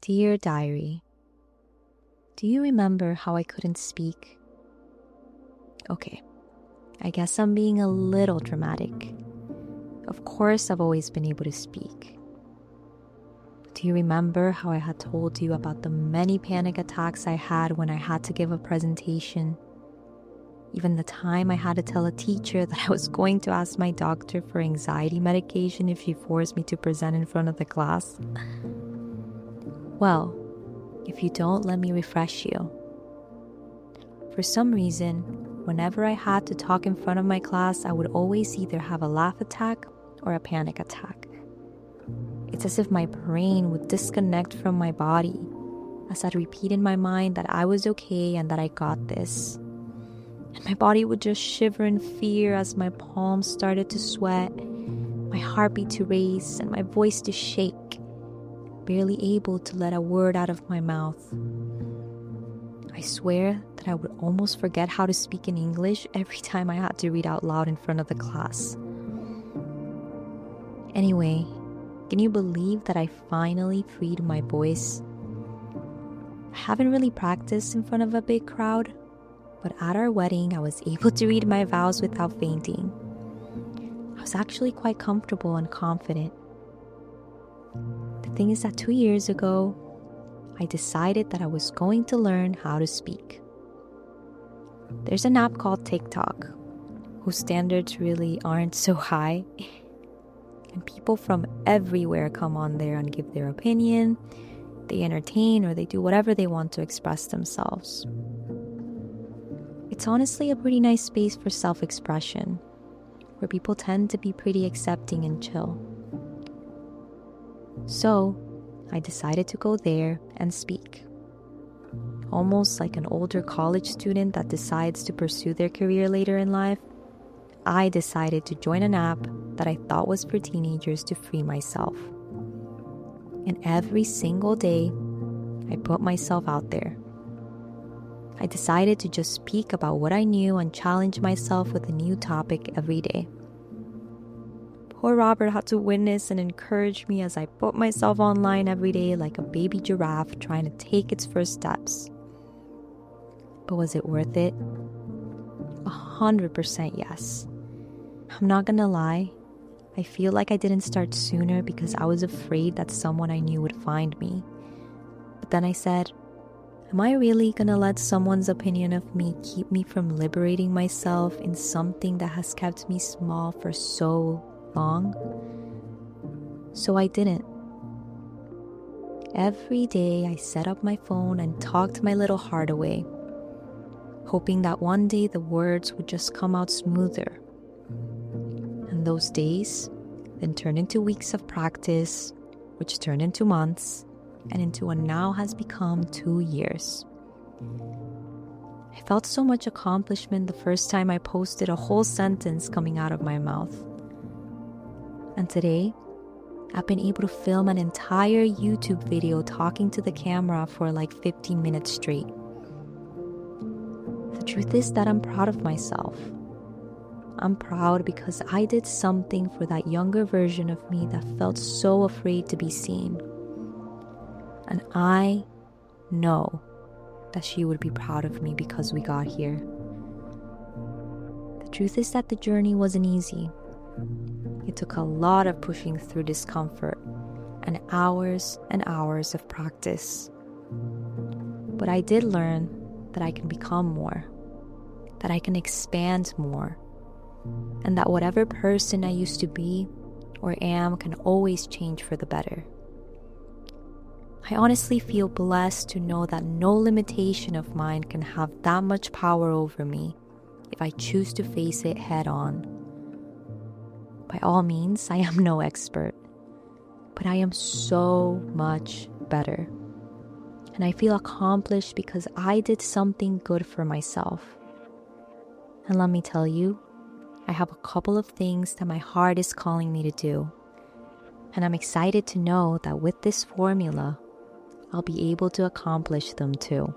Dear Diary, do you remember how I couldn't speak? Okay, I guess I'm being a little dramatic. Of course, I've always been able to speak. Do you remember how I had told you about the many panic attacks I had when I had to give a presentation? Even the time I had to tell a teacher that I was going to ask my doctor for anxiety medication if she forced me to present in front of the class? Well, if you don't, let me refresh you. For some reason, whenever I had to talk in front of my class, I would always either have a laugh attack or a panic attack. It's as if my brain would disconnect from my body as I'd repeat in my mind that I was okay and that I got this. And my body would just shiver in fear as my palms started to sweat, my heartbeat to race, and my voice to shake, barely able to let a word out of my mouth. I swear that I would almost forget how to speak in English every time I had to read out loud in front of the class. Anyway, can you believe that I finally freed my voice? I haven't really practiced in front of a big crowd, but at our wedding, I was able to read my vows without fainting. I was actually quite comfortable and confident. The thing is that 2 years ago, I decided that I was going to learn how to speak. There's an app called TikTok, whose standards really aren't so high. And people from everywhere come on there and give their opinion. They entertain or they do whatever they want to express themselves. It's honestly a pretty nice space for self-expression, where people tend to be pretty accepting and chill. So, I decided to go there and speak. Almost like an older college student that decides to pursue their career later in life, I decided to join an app that I thought was for teenagers to free myself. And every single day, I put myself out there. I decided to just speak about what I knew and challenge myself with a new topic every day. Poor Robert had to witness and encourage me as I put myself online every day like a baby giraffe trying to take its first steps. But was it worth it? 100% yes. I'm not gonna lie, I feel like I didn't start sooner because I was afraid that someone I knew would find me. But then I said, am I really gonna let someone's opinion of me keep me from liberating myself in something that has kept me small for so long? So I didn't. Every day I set up my phone and talked my little heart away, hoping that one day the words would just come out smoother. And those days then turned into weeks of practice, which turned into months, and into what now has become 2 years. I felt so much accomplishment the first time I posted a whole sentence coming out of my mouth. And today, I've been able to film an entire YouTube video talking to the camera for like 15 minutes straight. The truth is that I'm proud of myself. I'm proud because I did something for that younger version of me that felt so afraid to be seen. And I know that she would be proud of me because we got here. The truth is that the journey wasn't easy. It took a lot of pushing through discomfort and hours of practice. But I did learn that I can become more, that I can expand more, and that whatever person I used to be or am can always change for the better. I honestly feel blessed to know that no limitation of mine can have that much power over me if I choose to face it head on. By all means, I am no expert, but I am so much better. And I feel accomplished because I did something good for myself. And let me tell you, I have a couple of things that my heart is calling me to do. And I'm excited to know that with this formula, I'll be able to accomplish them too.